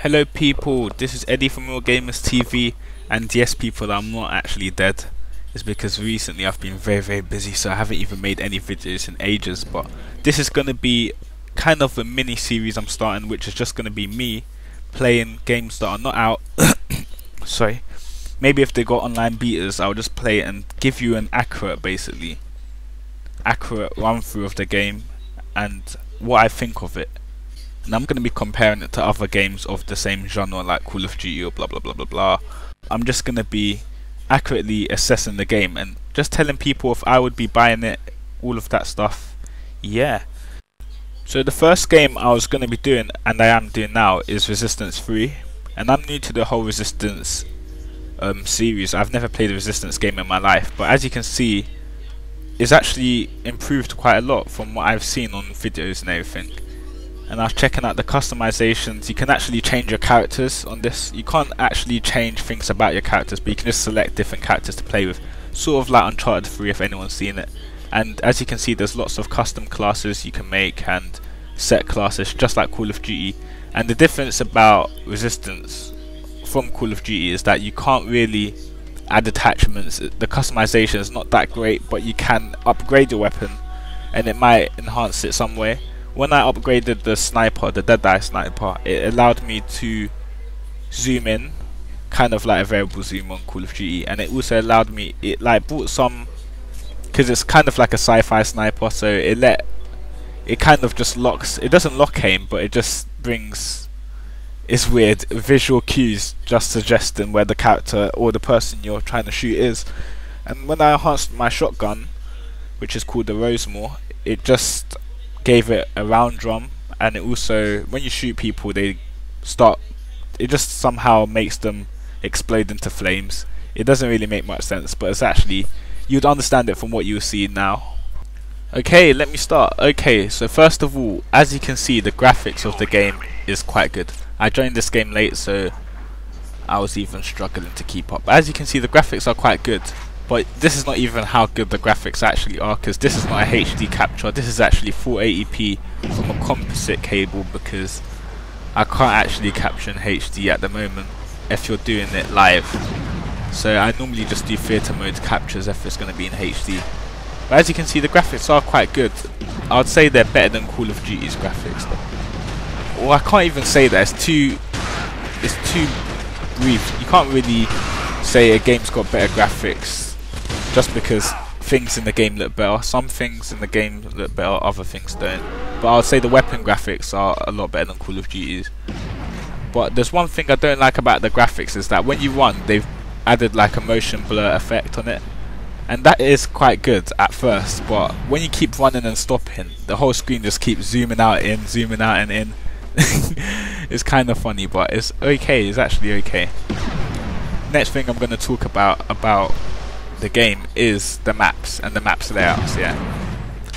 Hello people, this is Eddie from Real Gamers TV, and yes people, I'm not actually dead. It's because recently I've been very busy, so I haven't even made any videos in ages. But this is going to be kind of a mini series I'm starting, which is just going to be me playing games that are not out. Sorry, maybe if they got online betas I'll just play it and give you an accurate run through of the game and what I think of it. And I'm going to be comparing it to other games of the same genre like Call of Duty or blah blah blah blah blah. I'm just going to be accurately assessing the game and just telling people if I would be buying it, all of that stuff. Yeah. So the first game I was going to be doing, and I am doing now, is Resistance 3. And I'm new to the whole Resistance series. I've never played a Resistance game in my life, but as you can see, it's actually improved quite a lot from what I've seen on videos and everything. And I was checking out the customizations. You can actually change your characters on this. You can't actually change things about your characters, but you can just select different characters to play with, sort of like Uncharted 3 if anyone's seen it. And as you can see, there's lots of custom classes you can make and set classes just like Call of Duty. And the difference about Resistance from Call of Duty is that you can't really add attachments. The customization is not that great, but you can upgrade your weapon and it might enhance it some way. When I upgraded the sniper, the Deadeye sniper, it allowed me to zoom in, kind of like a variable zoom on Call of Duty, and it also allowed me, it like brought some, because it's kind of like a sci-fi sniper, so it kind of just locks, it doesn't lock aim, but it just brings, it's weird, visual cues just suggesting where the character or the person you're trying to shoot is. And when I enhanced my shotgun, which is called the Rosemore, it just gave it a round drum, and it also, when you shoot people, it just somehow makes them explode into flames. It doesn't really make much sense, but it's actually, you'd understand it from what you see now. Okay, let me start. Okay, so first of all, as you can see, the graphics of the game is quite good. I joined this game late, so I was even struggling to keep up. As you can see, the graphics are quite good. But this is not even how good the graphics actually are, because this is not a HD capture. This is actually 480p from a composite cable, because I can't actually capture in HD at the moment if you're doing it live. So I normally just do theatre mode captures if it's going to be in HD. But as you can see, the graphics are quite good. I would say they're better than Call of Duty's graphics. Well, I can't even say that. It's too brief. You can't really say a game's got better graphics just because things in the game look better. Some things in the game look better, other things don't. But I would say the weapon graphics are a lot better than Call of Duty's. But there's one thing I don't like about the graphics, is that when you run, they've added like a motion blur effect on it. And that is quite good at first, but when you keep running and stopping, the whole screen just keeps zooming out and in. It's kind of funny, but it's okay. It's actually okay. Next thing I'm going to talk about the game is the maps and the maps layouts. Yeah,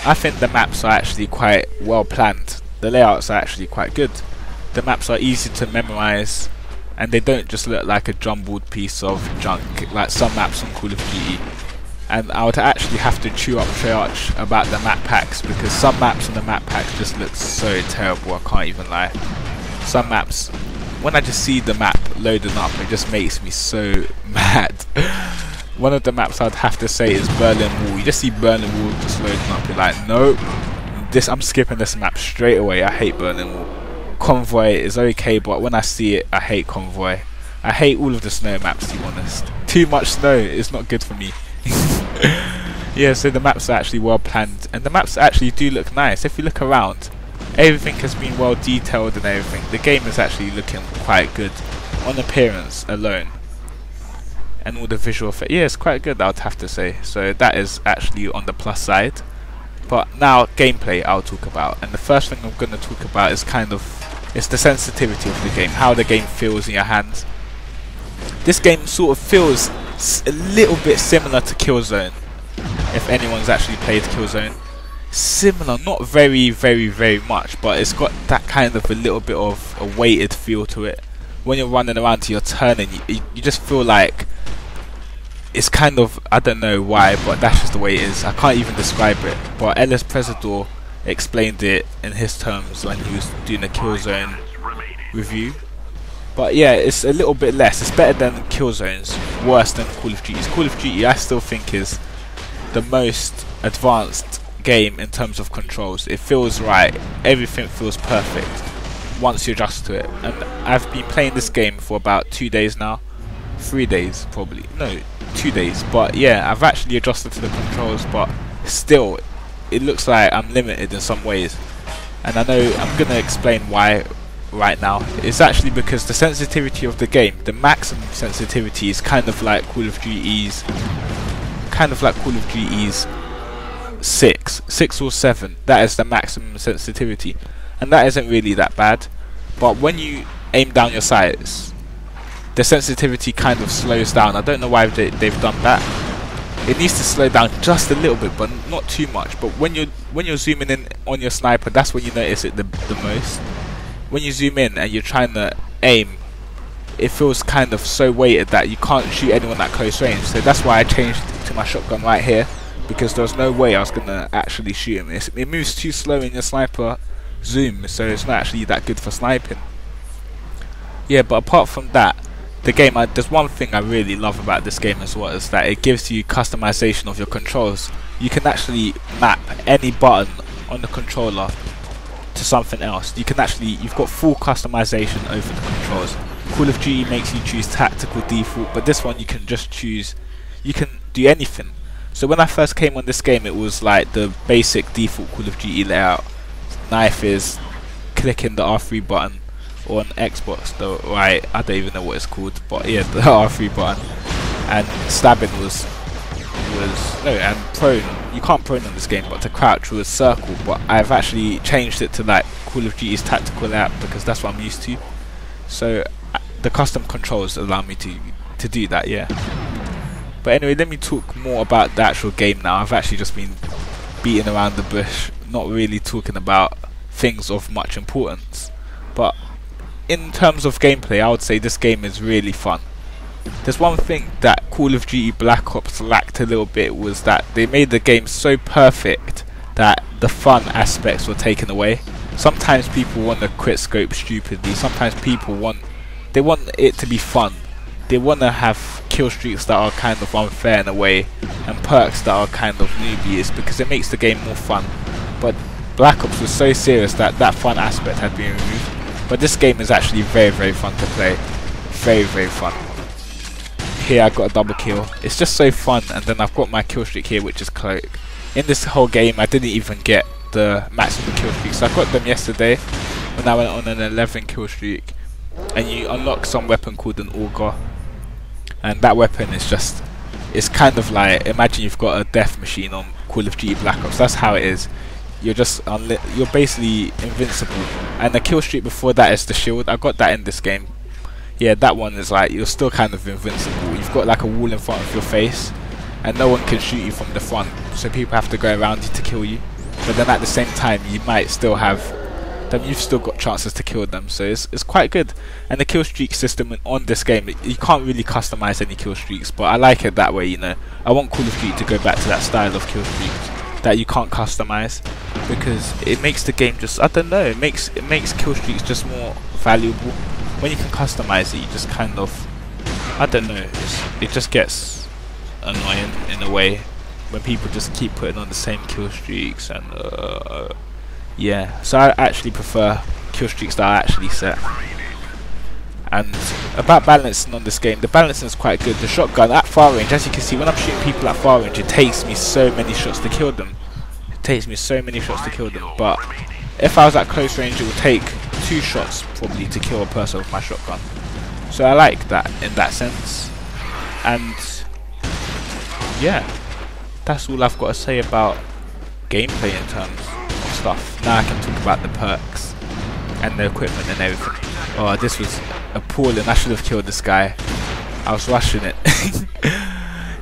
I think the maps are actually quite well planned. The layouts are actually quite good. The maps are easy to memorize, and they don't just look like a jumbled piece of junk like some maps on Call of Duty. And I would actually have to chew up Treyarch about the map packs, because some maps on the map packs just look so terrible, I can't even lie. Some maps, when I just see the map loading up, it just makes me so mad. One of the maps I'd have to say is Berlin Wall. You just see Berlin Wall just loading up, you're like, nope, I'm skipping this map straight away. I hate Berlin Wall. Convoy is okay, but when I see it, I hate Convoy. I hate all of the snow maps, to be honest. Too much snow is not good for me. Yeah, so the maps are actually well planned, and the maps actually do look nice. If you look around, everything has been well detailed and everything. The game is actually looking quite good on appearance alone, and all the visual effects. Yeah, it's quite good, I would have to say. So that is actually on the plus side. But now gameplay I'll talk about, and the first thing I'm going to talk about is it's the sensitivity of the game, how the game feels in your hands. This game sort of feels a little bit similar to Killzone, if anyone's actually played Killzone. Similar, not very much, but it's got that kind of a little bit of a weighted feel to it. When you're running around to your turn, and you just feel like it's kind of, I don't know why, but that's just the way it is. I can't even describe it, but Ellis Presidor explained it in his terms when he was doing a Killzone review. But yeah, it's a little bit less. It's better than Killzone's, worse than Call of Duty's. Call of Duty I still think is the most advanced game in terms of controls. It feels right, everything feels perfect once you adjust to it. And I've been playing this game for about 2 days now, 3 days probably, no, 2 days. But yeah, I've actually adjusted to the controls, but still it looks like I'm limited in some ways, and I know I'm gonna explain why right now. It's actually because the sensitivity of the game, the maximum sensitivity, is kind of like Call of Duty's 6 or 7. That is the maximum sensitivity, and that isn't really that bad. But when you aim down your sights, the sensitivity kind of slows down. I don't know why they've done that. It needs to slow down just a little bit, but not too much. But when you're zooming in on your sniper, that's when you notice it the most. When you zoom in and you're trying to aim, it feels kind of so weighted that you can't shoot anyone at close range. So that's why I changed to my shotgun right here, because there was no way I was gonna actually shoot him. It moves too slow in your sniper zoom, so it's not actually that good for sniping. Yeah, but apart from that, the game, there's one thing I really love about this game as well, is that it gives you customization of your controls. You can actually map any button on the controller to something else. You've got full customization over the controls. Call of Duty makes you choose tactical default, but this one you can just choose, you can do anything. So when I first came on this game, it was like the basic default Call of Duty layout. Knife is clicking the R3 button, or on Xbox, the right, I don't even know what it's called, but yeah, the R3 button. And stabbing was no, and prone, you can't prone on this game, but to crouch was circle. But I've actually changed it to like Call of Duty's tactical layout, because that's what I'm used to. So the custom controls allow me to do that, yeah. But anyway, let me talk more about the actual game now. I've actually just been beating around the bush, not really talking about things of much importance. But in terms of gameplay, I would say this game is really fun. There's one thing that Call of Duty Black Ops lacked a little bit, was that they made the game so perfect that the fun aspects were taken away. Sometimes people want to quit scope stupidly. Sometimes people want it to be fun. They want to have kill streaks that are kind of unfair in a way, and perks that are kind of newbies, because it makes the game more fun. But Black Ops was so serious that that fun aspect had been removed. But this game is actually very, very fun to play. Very, very fun. Here I got a double kill. It's just so fun. And then I've got my kill streak here, which is Cloak. In this whole game, I didn't even get the maximum kill streak. So I got them yesterday when I went on an 11 kill streak. And you unlock some weapon called an Auger. And that weapon is just, it's kind of like, imagine you've got a death machine on Call of Duty Black Ops. That's how it is. You're just you're basically invincible. And the kill streak before that is the shield. I got that in this game. Yeah, that one is like, you're still kind of invincible. You've got like a wall in front of your face, and no one can shoot you from the front, so people have to go around you to kill you. But then at the same time, you might still have them, you've still got chances to kill them, so it's quite good. And the kill streak system on this game, you can't really customize any kill streaks, but I like it that way, you know. I want Call of Duty to go back to that style of kill streaks that you can't customize, because it makes the game just, I don't know, it makes kill streaks just more valuable. When you can customize it, you just kind of, I don't know, it just gets annoying in a way when people just keep putting on the same kill streaks. And yeah, so I actually prefer kill streaks that are actually set. And about balancing on this game, the balancing is quite good. The shotgun at far range, as you can see, when I'm shooting people at far range, it takes me so many shots to kill them. It takes me so many shots to kill them. But if I was at close range, it would take 2 shots probably to kill a person with my shotgun. So I like that in that sense. And yeah, that's all I've got to say about gameplay in terms of stuff. Now I can talk about the perks and the equipment and everything. Oh, this was appalling. I should have killed this guy. I was rushing it.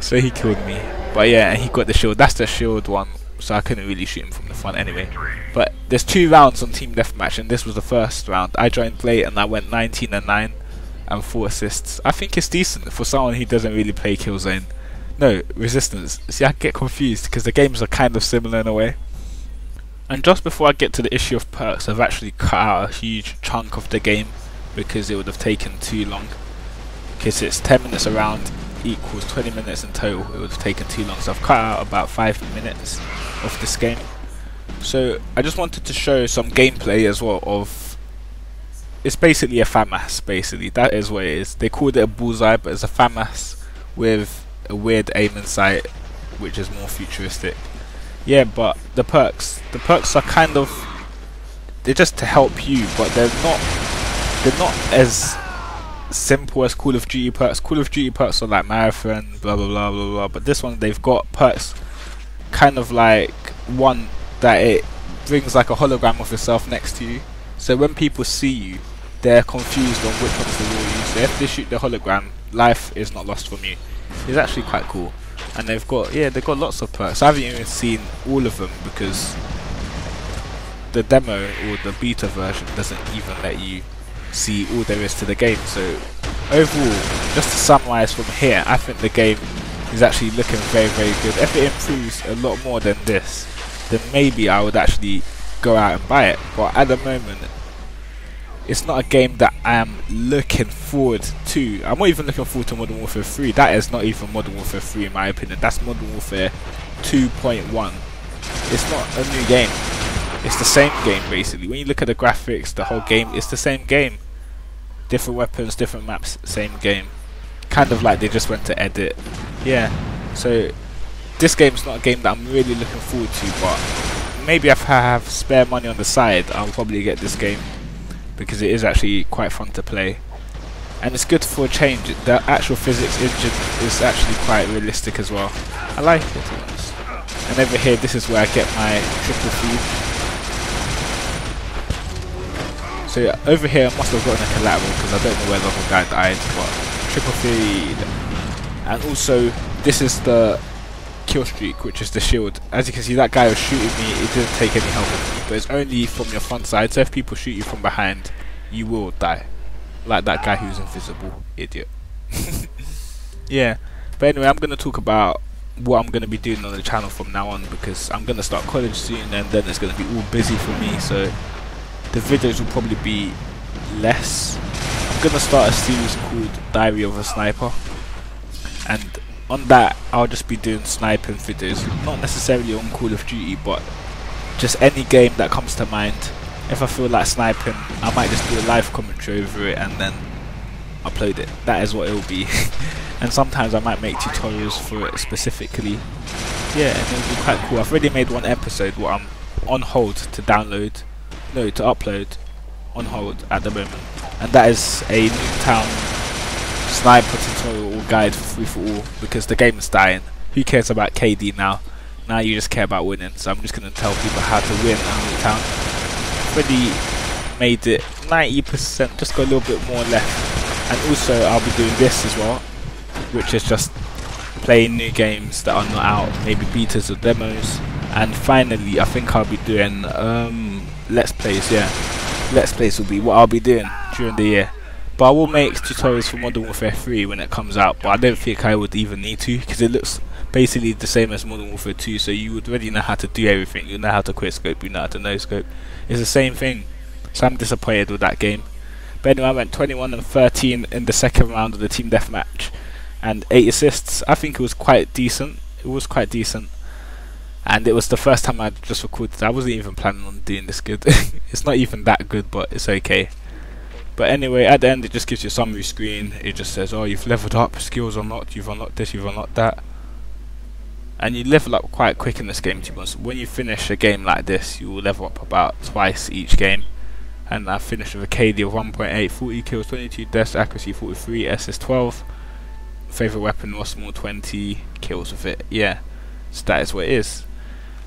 So he killed me. But yeah, and he got the shield. That's the shield one, so I couldn't really shoot him from the front anyway. But there's 2 rounds on Team Deathmatch, and this was the first round. I joined late and I went 19 and 9 and 4 assists. I think it's decent for someone who doesn't really play Killzone. No, Resistance. See, I get confused because the games are kind of similar in a way. And just before I get to the issue of perks, I've actually cut out a huge chunk of the game because it would have taken too long. Because it's 10 minutes around equals 20 minutes in total, it would have taken too long. So I've cut out about 5 minutes of this game. So I just wanted to show some gameplay as well of, it's basically a FAMAS, basically, that is what it is. They called it a bullseye, but it's a FAMAS with a weird aiming sight, which is more futuristic. Yeah, but the perks are kind of, they're just to help you, but they're not as simple as Call of Duty perks. Call of Duty perks are like marathon, blah blah blah blah blah, but this one, they've got perks kind of like one that it brings like a hologram of yourself next to you, so when people see you, they're confused on which one's the real you. So if they shoot the hologram, life is not lost from you. It's actually quite cool. And they've got lots of perks. I haven't even seen all of them because the demo or the beta version doesn't even let you see all there is to the game. So overall, just to summarize from here, I think the game is actually looking very, very good. If it improves a lot more than this, then maybe I would actually go out and buy it. But at the moment, it's not a game that I am looking forward to. I'm not even looking forward to Modern Warfare 3. That is not even Modern Warfare 3 in my opinion. That's Modern Warfare 2.1. It's not a new game. It's the same game basically. When you look at the graphics, the whole game, it's the same game. Different weapons, different maps, same game. Kind of like they just went to edit. Yeah. So this game's not a game that I'm really looking forward to, but maybe if I have spare money on the side, I'll probably get this game, because it is actually quite fun to play, and it's good for a change. The actual physics engine is actually quite realistic as well. I like it, to be honest. And over here, this is where I get my triple feed. So yeah, over here I must have gotten a collateral because I don't know where the other guy died, but triple feed. And also, this is the kill streak, which is the shield. As you can see, that guy was shooting me, it didn't take any help of me, but it's only from your front side, so if people shoot you from behind, you will die, like that guy who's invisible, idiot. Yeah, but anyway, I'm going to talk about what I'm going to be doing on the channel from now on, because I'm going to start college soon, and then it's going to be all busy for me, so the videos will probably be less. I'm going to start a series called Diary of a Sniper, and on that I'll just be doing sniping videos, not necessarily on Call of Duty, but just any game that comes to mind. If I feel like sniping, I might just do a live commentary over it and then upload it. That is what it will be. And sometimes I might make tutorials for it specifically. Yeah, and it'll be quite cool. I've already made one episode where I'm on hold to download, no, to upload, on hold at the moment, and that is a Nuketown sniper tutorial or guide for free for all, because the game is dying. Who cares about KD now? Now you just care about winning. So I'm just going to tell people how to win on Nuketown. Already made it 90%, just got a little bit more left. And also I'll be doing this as well, which is just playing new games that are not out, maybe betas or demos. And finally, I think I'll be doing let's plays. Yeah, let's plays will be what I'll be doing during the year. But I will make tutorials for Modern Warfare 3 when it comes out, but I don't think I would even need to, because it looks basically the same as Modern Warfare 2, so you would already know how to do everything. You know how to quick scope, you know how to no scope. It's the same thing, so I'm disappointed with that game. But anyway, I went 21 and 13 in the second round of the team deathmatch, and 8 assists. I think it was quite decent. It was quite decent, and it was the first time I just recorded. I wasn't even planning on doing this good. It's not even that good, but it's okay. But anyway, at the end it just gives you a summary screen. It just says, oh, you've leveled up, skills unlocked, you've unlocked this, you've unlocked that. And you level up quite quick in this game, to be honest. When you finish a game like this, you will level up about twice each game. And I finished with a KD of 1.8, 40 kills, 22 deaths, accuracy 43, SS 12. Favourite weapon was small, 20 kills with it. Yeah, so that is what it is.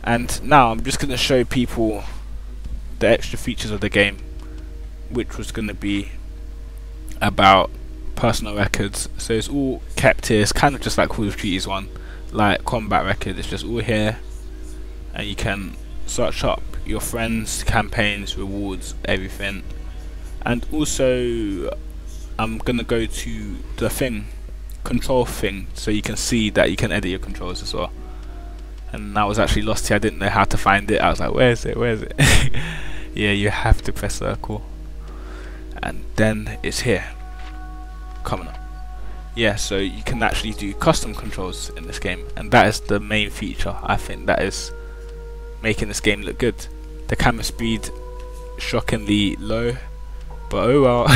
And now I'm just going to show people the extra features of the game, which was going to be about personal records. So it's all kept here. It's kind of just like Call of Duty's one, like combat record. It's just all here, and you can search up your friends, campaigns, rewards, everything. And also I'm gonna go to the thing, control thing, so you can see that you can edit your controls as well. And I was actually lost here. I didn't know how to find it. I was like, where is it, where is it? Yeah, you have to press circle. and then it's here coming up. Yeah, so you can actually do custom controls in this game, and that is the main feature I think that is making this game look good. The camera speed shockingly low, but oh well.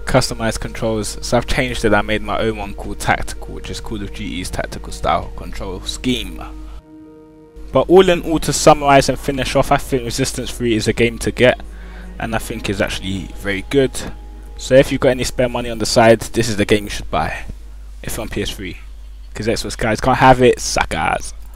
Customized controls, so I've changed it. I made my own one called Tactical, which is Call of Duty's tactical style control scheme. But all in all, to summarize and finish off, I think Resistance 3 is a game to get, and I think is actually very good. So if you've got any spare money on the side, this is the game you should buy if you're on PS3, because Xbox guys can't have it, suckers.